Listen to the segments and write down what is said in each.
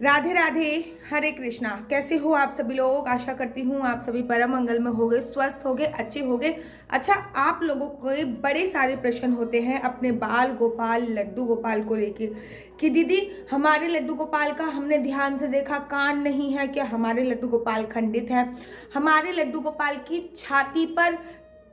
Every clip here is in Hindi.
राधे राधे, हरे कृष्णा। कैसे हो आप सभी लोग? आशा करती हूँ आप सभी परम मंगल में होगे, स्वस्थ होगे, अच्छे होगे। अच्छा, आप लोगों को बड़े सारे प्रश्न होते हैं अपने बाल गोपाल लड्डू गोपाल को लेके कि दीदी हमारे लड्डू गोपाल का हमने ध्यान से देखा, कान नहीं है क्या? हमारे लड्डू गोपाल खंडित है। हमारे लड्डू गोपाल की छाती पर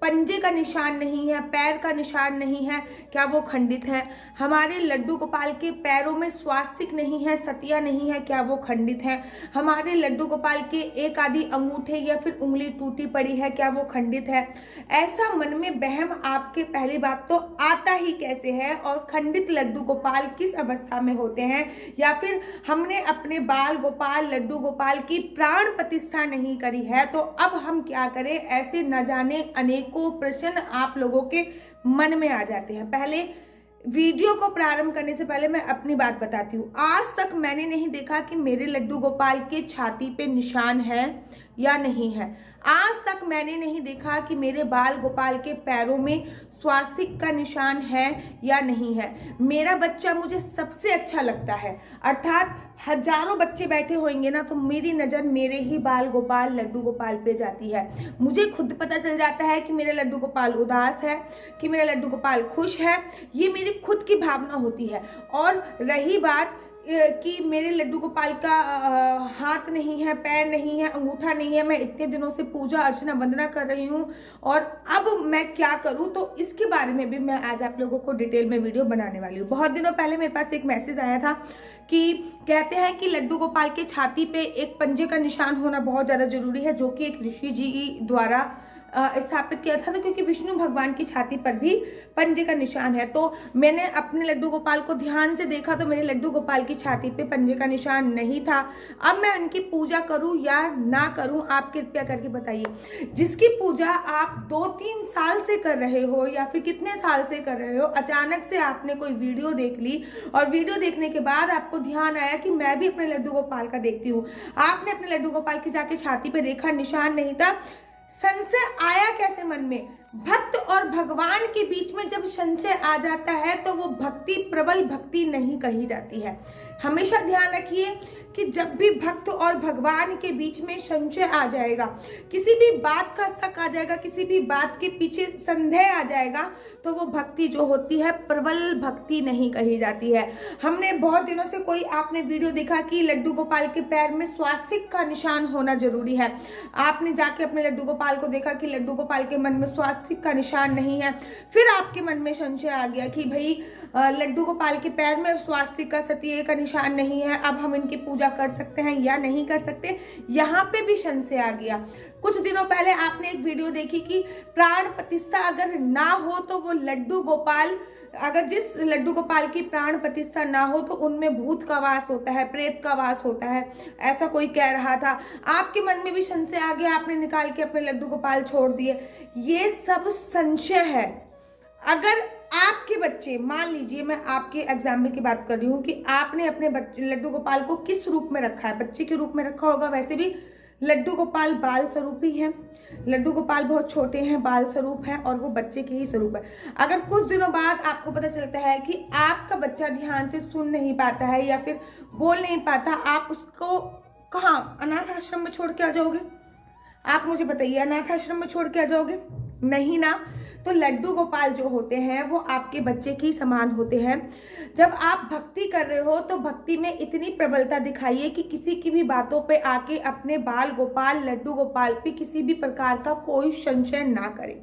पंजे का निशान नहीं है, पैर का निशान नहीं है, क्या वो खंडित है? हमारे लड्डू गोपाल के पैरों में स्वास्तिक नहीं है, सतिया नहीं है, क्या वो खंडित है? हमारे लड्डू गोपाल के एक आधी अंगूठे या फिर उंगली टूटी पड़ी है, क्या वो खंडित है? ऐसा मन में वहम आपके पहली बात तो आता ही कैसे है? और खंडित लड्डू गोपाल किस अवस्था में होते हैं? या फिर हमने अपने बाल गोपाल लड्डू गोपाल की प्राण प्रतिष्ठा नहीं करी है, तो अब हम क्या करें? ऐसे न जाने अनेकों प्रश्न आप लोगों के मन में आ जाते हैं। पहले वीडियो को प्रारंभ करने से पहले मैं अपनी बात बताती हूँ। आज तक मैंने नहीं देखा कि मेरे लड्डू गोपाल के छाती पे निशान है या नहीं है। आज तक मैंने नहीं देखा कि मेरे बाल गोपाल के पैरों में स्वास्तिक का निशान है या नहीं है। मेरा बच्चा मुझे सबसे अच्छा लगता है, अर्थात हजारों बच्चे बैठे होंगे ना, तो मेरी नजर मेरे ही बाल गोपाल लड्डू गोपाल पे जाती है। मुझे खुद पता चल जाता है कि मेरा लड्डू गोपाल उदास है, कि मेरा लड्डू गोपाल खुश है। ये मेरी खुद की भावना होती है। और रही बात कि मेरे लड्डू गोपाल का हाथ नहीं है, पैर नहीं है, अंगूठा नहीं है, मैं इतने दिनों से पूजा अर्चना वंदना कर रही हूँ और अब मैं क्या करूँ, तो इसके बारे में भी मैं आज आप लोगों को डिटेल में वीडियो बनाने वाली हूँ। बहुत दिनों पहले मेरे पास एक मैसेज आया था कि कहते हैं कि लड्डू गोपाल के छाती पे एक पंजे का निशान होना बहुत ज्यादा जरूरी है, जो कि एक ऋषि जी द्वारा स्थापित किया था। तो क्योंकि विष्णु भगवान की छाती पर भी पंजे का निशान है, तो मैंने अपने लड्डू गोपाल को ध्यान से देखा तो मेरे लड्डू गोपाल की छाती पे पंजे का निशान नहीं था। अब मैं उनकी पूजा करूं या ना करूं, आप कृपया करके बताइए। जिसकी पूजा आप 2-3 साल से कर रहे हो या फिर कितने साल से कर रहे हो, अचानक से आपने कोई वीडियो देख ली और वीडियो देखने के बाद आपको ध्यान आया कि मैं भी अपने लड्डू गोपाल का देखती हूँ। आपने अपने लड्डू गोपाल की जाके छाती पे देखा, निशान नहीं था। संशय आया कैसे मन में? भक्त और भगवान के बीच में जब संशय आ जाता है तो वो भक्ति प्रबल भक्ति नहीं कही जाती है। हमेशा ध्यान रखिए कि जब भी भक्त और भगवान के बीच में संशय आ जाएगा, किसी भी बात का शक आ जाएगा, किसी भी बात के पीछे संदेह आ जाएगा, तो वो भक्ति जो होती है प्रबल भक्ति नहीं कही जाती है। हमने बहुत दिनों से कोई आपने वीडियो देखा कि लड्डू गोपाल के पैर में स्वास्तिक का निशान होना जरूरी है। आपने जाके अपने लड्डू गोपाल को देखा कि लड्डू गोपाल के मन में स्वास्तिक का निशान नहीं है। फिर आपके मन में संशय आ गया कि भाई लड्डू गोपाल के पैर में स्वास्तिक का सतिये का निशान नहीं है, अब हम इनकी पूजा कर सकते हैं या नहीं कर सकते? यहाँ पे भी संशय आ गया। कुछ दिनों पहले आपने एक वीडियो देखी कि प्राण प्रतिष्ठा अगर ना हो तो वो लड्डू गोपाल, अगर जिस लड्डू गोपाल की प्राण प्रतिष्ठा ना हो तो उनमें भूत का वास होता है, प्रेत का वास होता है, ऐसा कोई कह रहा था। आपके मन में भी संशय आ गया, आपने निकाल के अपने लड्डू गोपाल छोड़ दिए। ये सब संशय है। अगर आपके बच्चे, मान लीजिए मैं आपके एग्जाम्पल की बात कर रही हूँ कि आपने अपने लड्डू गोपाल को किस रूप में रखा है? बच्चे के रूप में रखा होगा। वैसे भी लड्डू गोपाल बाल स्वरूप ही है। लड्डू गोपाल बहुत छोटे हैं, बाल स्वरूप है और वो बच्चे के ही स्वरूप है। अगर कुछ दिनों बाद आपको पता चलता है कि आपका बच्चा ध्यान से सुन नहीं पाता है या फिर बोल नहीं पाता, आप उसको कहाँ अनाथ आश्रम में छोड़ के आ जाओगे? आप मुझे बताइए, अनाथ आश्रम में छोड़ के आ जाओगे? नहीं ना। तो लड्डू गोपाल जो होते हैं वो आपके बच्चे के समान होते हैं। जब आप भक्ति कर रहे हो तो भक्ति में इतनी प्रबलता दिखाइए कि किसी की भी बातों पे आके अपने बाल गोपाल लड्डू गोपाल पे किसी भी प्रकार का कोई संशय ना करें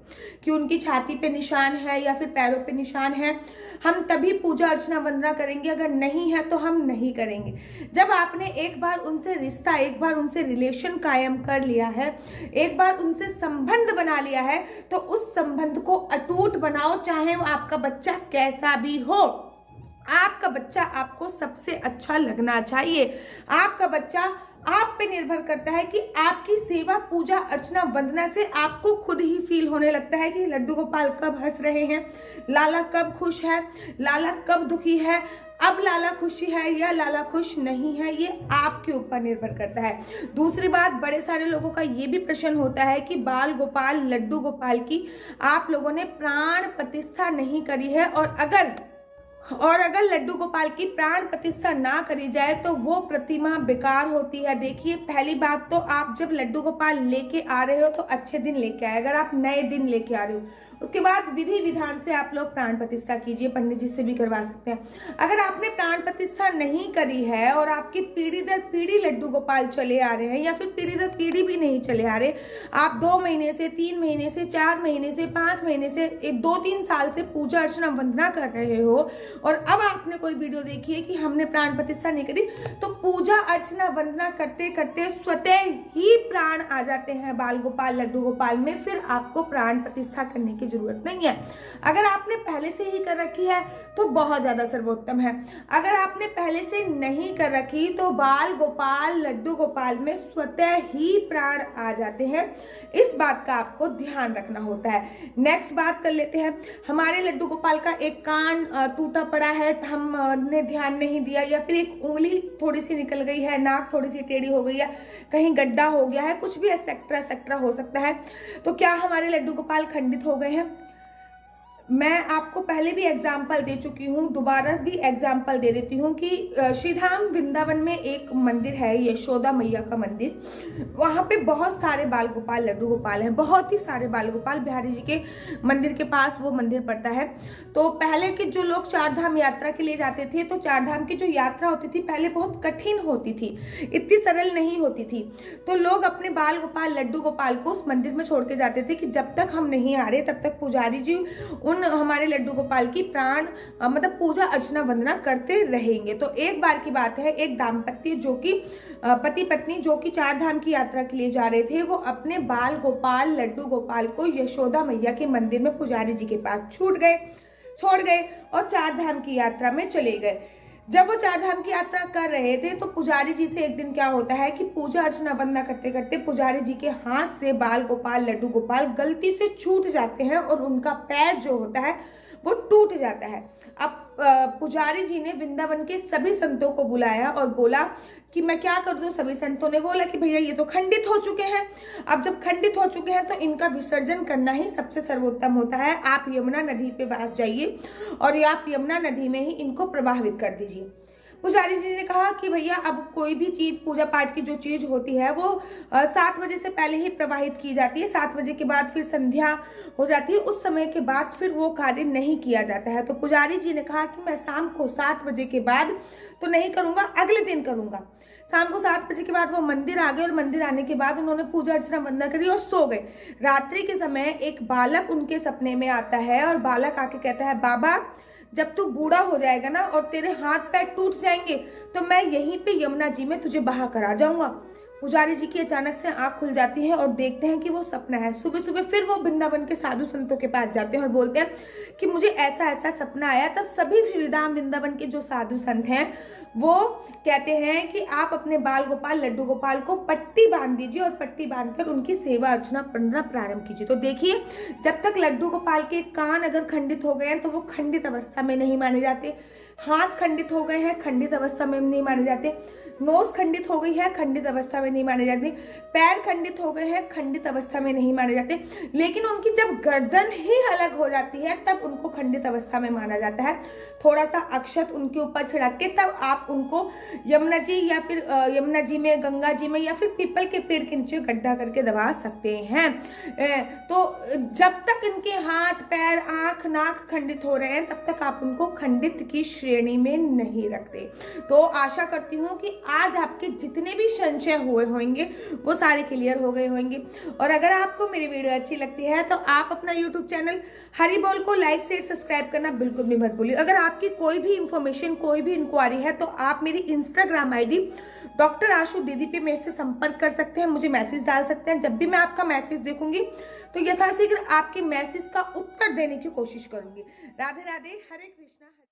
कि उनकी छाती पे निशान है या फिर पैरों पे निशान है। हम तभी पूजा अर्चना वंदना करेंगे, अगर नहीं है तो हम नहीं करेंगे। जब आपने एक बार उनसे रिश्ता, एक बार उनसे रिलेशन कायम कर लिया है, एक बार उनसे संबंध बना लिया है, तो उस संबंध को अटूट बनाओ, चाहे वो आपका बच्चा कैसा भी हो। आपका बच्चा आपको सबसे अच्छा लगना चाहिए। आपका बच्चा आप पे निर्भर करता है कि आपकी सेवा पूजा अर्चना वंदना से आपको खुद ही फील होने लगता है कि लड्डू गोपाल कब हंस रहे हैं, लाला कब खुश है, लाला कब दुखी है, अब लाला खुशी है या लाला खुश नहीं है, ये आपके ऊपर निर्भर करता है। दूसरी बात, बड़े सारे लोगों का ये भी प्रश्न होता है कि बाल गोपाल लड्डू गोपाल की आप लोगों ने प्राण प्रतिष्ठा नहीं करी है, और अगर और अगर लड्डू गोपाल की प्राण प्रतिष्ठा ना करी जाए तो वो प्रतिमा बेकार होती है। देखिए, पहली बात तो आप जब लड्डू गोपाल लेके आ रहे हो तो अच्छे दिन लेके आए। अगर आप नए दिन लेके आ रहे हो, उसके बाद विधि विधान से आप लोग प्राण प्रतिष्ठा कीजिए, पंडित जी से भी करवा सकते हैं। अगर आपने प्राण प्रतिष्ठा नहीं करी है और आपकी पीढ़ी दर पीढ़ी लड्डू गोपाल चले आ रहे हैं, या फिर पीढ़ी दर पीढ़ी भी नहीं चले आ रहे, आप 2 महीने से, 3 महीने से, 4 महीने से, 5 महीने से, 2-3 साल से पूजा अर्चना वंदना कर रहे हो, और अब आपने कोई वीडियो देखी है कि हमने प्राण प्रतिष्ठा नहीं करी, तो पूजा अर्चना वंदना करते करते स्वतः ही प्राण आ जाते हैं बाल गोपाल लड्डू गोपाल में। फिर आपको प्राण प्रतिष्ठा करने की जरूरत नहीं है। अगर आपने पहले से ही कर रखी है तो बहुत ज्यादा सर्वोत्तम है। अगर आपने पहले से नहीं कर रखी तो बाल गोपाल लड्डू गोपाल में स्वतः ही प्राण आ जाते हैं। इस बात का आपको ध्यान रखना होता है। नेक्स्ट बात कर लेते हैं। हमारे लड्डू गोपाल का एक कान टूटा पड़ा है, हमने ध्यान नहीं दिया, या फिर एक उंगली थोड़ी सी निकल गई है, नाक थोड़ी सी टेढ़ी हो गई है, कहीं गड्ढा हो गया है, कुछ भी एक्सेट्रा हो सकता है, तो क्या हमारे लड्डू गोपाल खंडित हो गए हैं? मैं आपको पहले भी एग्जाम्पल दे चुकी हूँ, दोबारा भी एग्जाम्पल दे देती हूँ कि श्रीधाम वृंदावन में एक मंदिर है, यशोदा मैया का मंदिर। वहाँ पे बहुत सारे बाल गोपाल लड्डू गोपाल हैं, बहुत ही सारे बाल गोपाल। बिहारी जी के मंदिर के पास वो मंदिर पड़ता है। तो पहले के जो लोग 4 धाम यात्रा के लिए जाते थे, तो 4 धाम की जो यात्रा होती थी पहले बहुत कठिन होती थी, इतनी सरल नहीं होती थी। तो लोग अपने बाल गोपाल लड्डू गोपाल को उस मंदिर में छोड़ के जाते थे कि जब तक हम नहीं आ रहे तब तक पुजारी जी हमारे लड्डू गोपाल की प्राण मतलब पूजा अर्चना वंदना करते रहेंगे। तो एक बार की बात है, एक दाम्पत्य जो कि पति पत्नी जो कि 4 धाम की यात्रा के लिए जा रहे थे, वो अपने बाल गोपाल लड्डू गोपाल को यशोदा मैया के मंदिर में पुजारी जी के पास छोड़ गए और 4 धाम की यात्रा में चले गए। जब वो 4 धाम की यात्रा कर रहे थे तो पुजारी जी से एक दिन क्या होता है कि पूजा अर्चना वंदना करते करते पुजारी जी के हाथ से बाल गोपाल लड्डू गोपाल गलती से छूट जाते हैं और उनका पैर जो होता है वो टूट जाता है। अब पुजारी जी ने वृंदावन के सभी संतों को बुलाया और बोला कि मैं क्या कर दूं। सभी संतों ने बोला कि भैया ये तो खंडित हो चुके हैं, अब जब खंडित हो चुके हैं तो इनका विसर्जन करना ही सबसे सर्वोत्तम होता है। आप यमुना नदी पे पास जाइए और आप यमुना नदी में ही इनको प्रवाहित कर दीजिए। पुजारी जी ने कहा कि भैया अब कोई भी चीज, पूजा पाठ की जो चीज होती है वो 7 बजे से पहले ही प्रवाहित की जाती है। 7 बजे के बाद फिर संध्या हो जाती है, उस समय के बाद फिर वो कार्य नहीं किया जाता है। तो पुजारी जी ने कहा कि मैं शाम को 7 बजे के बाद तो नहीं करूंगा, अगले दिन करूंगा। शाम को 7 बजे के बाद वो मंदिर आ गए और मंदिर आने के बाद उन्होंने पूजा अर्चना वंदना करी और सो गए। रात्रि के समय एक बालक उनके सपने में आता है और बालक आके कहता है, बाबा जब तू बूढ़ा हो जाएगा ना और तेरे हाथ पैर टूट जाएंगे तो मैं यहीं पे यमुना जी में तुझे बहा कर आ जाऊंगा। पुजारी जी की अचानक से आंख खुल जाती है और देखते हैं कि वो सपना है। सुबह सुबह फिर वो वृंदावन के साधु संतों के पास जाते हैं और बोलते हैं कि मुझे ऐसा ऐसा सपना आया। तब सभी श्रीधाम वृंदावन के जो साधु संत हैं वो कहते हैं कि आप अपने बाल गोपाल लड्डू गोपाल को पट्टी बांध दीजिए और पट्टी बांधकर उनकी सेवा अर्चना करना प्रारंभ कीजिए। तो देखिए, जब तक लड्डू गोपाल के कान अगर खंडित हो गए हैं तो वो खंडित अवस्था में नहीं माने जाते। हाथ खंडित हो गए हैं, खंडित अवस्था में नहीं माने जाते। नोज खंडित हो गई है, खंडित अवस्था में नहीं माने जाते। पैर खंडित हो गए हैं, खंडित अवस्था में नहीं माने जाते। लेकिन उनकी जब गर्दन ही अलग हो जाती है तब उनको खंडित अवस्था में माना जाता है। थोड़ा सा अक्षत उनके ऊपर छिड़क के तब आप उनको यमुना जी या फिर यमुना जी में, गंगा जी में या फिर पीपल के पेड़ के नीचे गड्ढा करके दबा सकते हैं। तो जब तक इनके हाथ पैर आंख नाक खंडित हो रहे हैं तब तक आप उनको खंडित की श्रेणी में नहीं रखते। तो आशा करती हूँ कि आज आपके जितने भी संशय हुए होंगे वो सारे क्लियर हो गए होंगे। और अगर आपको मेरी वीडियो अच्छी लगती है तो आप अपना YouTube चैनल हरी बोल को लाइक शेयर सब्सक्राइब करना बिल्कुल भी मत भूलिए। अगर आपकी कोई भी इंफॉर्मेशन, कोई भी इंक्वायरी है तो आप मेरी इंस्टाग्राम ID डॉक्टर आशु दीदी पे मेरे से संपर्क कर सकते हैं, मुझे मैसेज डाल सकते हैं। जब भी मैं आपका मैसेज देखूंगी तो यथाशीघ्र आपके मैसेज का उत्तर देने की कोशिश करूंगी। राधे राधे, हरे कृष्णा।